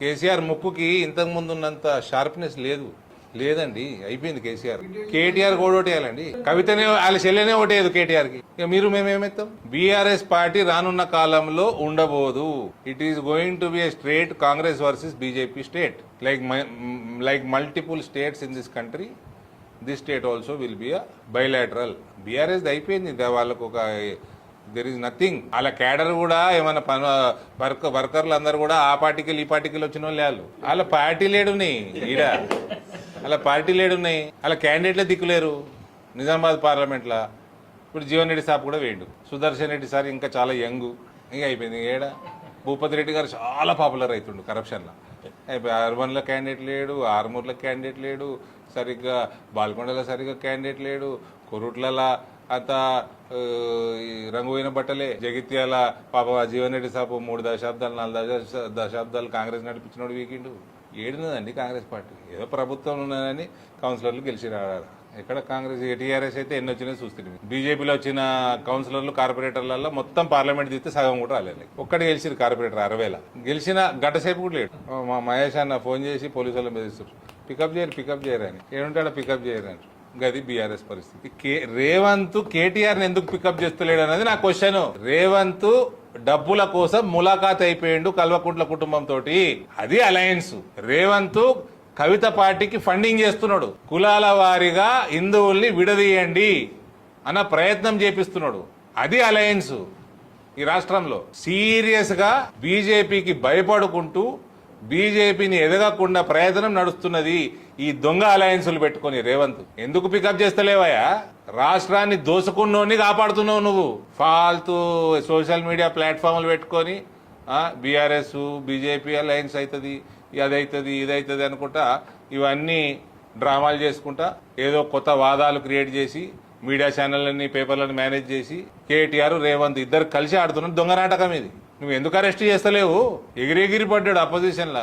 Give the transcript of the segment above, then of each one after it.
కేసీఆర్ ముక్కుకి ఇంతకు ముందు ఉన్నంత షార్ప్నెస్ లేదండి. అయిపోయింది. కేటీఆర్ కూడా ఓటేయాలండి. కవితనే వాళ్ళ చెల్లెనే ఓటేయదు కేటీఆర్ కి. ఇక మీరు మేమేమెత్తాం. బీఆర్ఎస్ పార్టీ రానున్న కాలంలో ఉండబోదు. It is going to be a straight Congress versus BJP state. Like multiple states in this country, this state also will be a bilateral. BRS అయిపోయింది. వాళ్ళకు ఒక దెర్ ఈజ్ నథింగ్. వాళ్ళ క్యాడర్ కూడా ఏమైనా వర్కర్లు అందరు కూడా ఆ పార్టీకి ఈ పార్టీకి వచ్చిన వాళ్ళు. వాళ్ళ పార్టీ లేడున్నాయి ఈడ, వాళ్ళ పార్టీ లేడున్నాయి. వాళ్ళ క్యాండిడేట్లే దిక్కులేరు. నిజామాబాద్ పార్లమెంట్లో ఇప్పుడు జీవన్ రెడ్డి సాబ్ కూడా వేయండు. సుదర్శన్ రెడ్డి సార్ ఇంకా చాలా యంగ్. ఇంకా అయిపోయింది. ఏడ భూపతి రెడ్డి గారు చాలా పాపులర్ అవుతుండు కరప్షన్లో. అయిపోయి అర్బన్లో క్యాండిడేట్ లేడు, ఆర్మూర్లో క్యాండిడేట్ లేడు, సరిగ్గా బాల్కొండలో సరిగ్గా క్యాండిడేట్ లేడు, కొరుట్లలో అంత రంగు పోయిన బట్టలే. జగిత్యాల పాప జీవన్ రెడ్డి సాబు 3 దశాబ్దాలు 4 దశాబ్దాలు కాంగ్రెస్ నడిపించినోడు వీకిండు. ఏడున్నదండి కాంగ్రెస్ పార్టీ. ఏదో ప్రభుత్వం ఉన్నదని కౌన్సిలర్లు గెలిచి రాడారు. ఎక్కడ కాంగ్రెస్ టీఆర్ఎస్ అయితే ఎన్ని వచ్చినాయి చూస్తుంది. బీజేపీలో వచ్చిన కౌన్సిలర్లు కార్పొరేటర్లలో మొత్తం పార్లమెంట్ తీస్తే సగం కూడా రాలేదు. ఒక్కటి గెలిచిరు కార్పొరేటర్ 60,000. గెలిచిన గంట సేపు కూడా లేడు. మా మహేష్ అన్న ఫోన్ చేసి పోలీసు వాళ్ళని బెదిరిస్తారు. పికప్ చేయరని. ఏడుంటాడో పికప్ చేయరని. గది బీఆర్ఎస్ పరిస్థితి. రేవంత్ కేటీఆర్ ఎందుకు పికప్ చేస్తలేడు అన్నది నా క్వశ్చన్. రేవంత్ డబ్బుల కోసం ములాఖాత్ అయిపోయిండు కల్వకుంట్ల కుటుంబంతో. అది అలయన్స్. రేవంత్ కవిత పార్టీకి ఫండింగ్ చేస్తున్నాడు. కులాల వారీగా హిందువుల్ని విడదీయండి అన్న ప్రయత్నం చేపిస్తున్నాడు. అది అలయన్స్. ఈ రాష్ట్రంలో సీరియస్ గా బీజేపీకి భయపడుకుంటూ బీజేపీని ఎదగకుండా ప్రయత్నం నడుస్తున్నది. ఈ దొంగ అలయన్సులు పెట్టుకుని రేవంత్ ఎందుకు పికప్ చేస్తలేవయా? రాష్ట్రాన్ని దోసుకున్నోని కాపాడుతున్నావు నువ్వు. ఫాల్తూ సోషల్ మీడియా ప్లాట్ఫామ్లు పెట్టుకొని బీఆర్ఎస్ బీజేపీ అలయన్స్ అవుతుంది, అదవుతుంది ఇదవుతుంది అనుకుంటా ఇవన్నీ డ్రామాలు చేసుకుంటా ఏదో కొత్త వాదాలు క్రియేట్ చేసి మీడియా ఛానళ్ళని పేపర్లను మేనేజ్ చేసి కేటీఆర్ రేవంత్ ఇద్దరు కలిసి ఆడుతున్నారు దొంగ నాటకం ఇది. నువ్వు ఎందుకు అరెస్ట్ చేస్తలేవు? ఎగిరెగిరి పడ్డాడు అపోజిషన్లా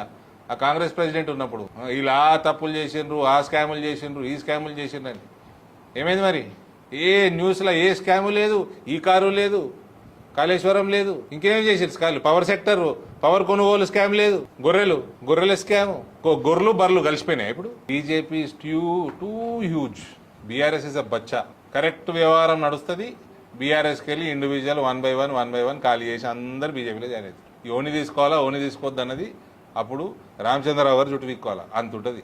ఆ కాంగ్రెస్ ప్రెసిడెంట్ ఉన్నప్పుడు. ఇలా తప్పులు చేసిండ్రు, ఆ స్కాములు చేసిండ్రు, ఈ స్కాములు చేసిండ్రు అని. ఏమైంది మరి? ఏ న్యూస్లో ఏ స్కాము లేదు, ఈ కారు లేదు, కాళేశ్వరం లేదు, ఇంకేం చేసారు స్కామ్? పవర్ సెక్టర్ పవర్ కొనుగోలు స్కామ్ లేదు, గొర్రెల స్కామ్. గొర్రెలు బర్రెలు కలిసిపోయినాయి. ఇప్పుడు BJP two huge, BRS is a Bachcha. Correct వ్యవహారం నడుస్తుంది. బీఆర్ఎస్కి వెళ్ళి ఇండివిజువల్ 1 by 1 ఖాళీ చేసి అందరు బీజేపీలో జాయిన్ అవుతారు. ఓని తీసుకోవాలా ఓని తీసుకోవద్దు అన్నది అప్పుడు రామచంద్రరావు గారు చుట్టూ వీక్కోవాలా అంత ఉంటుంది.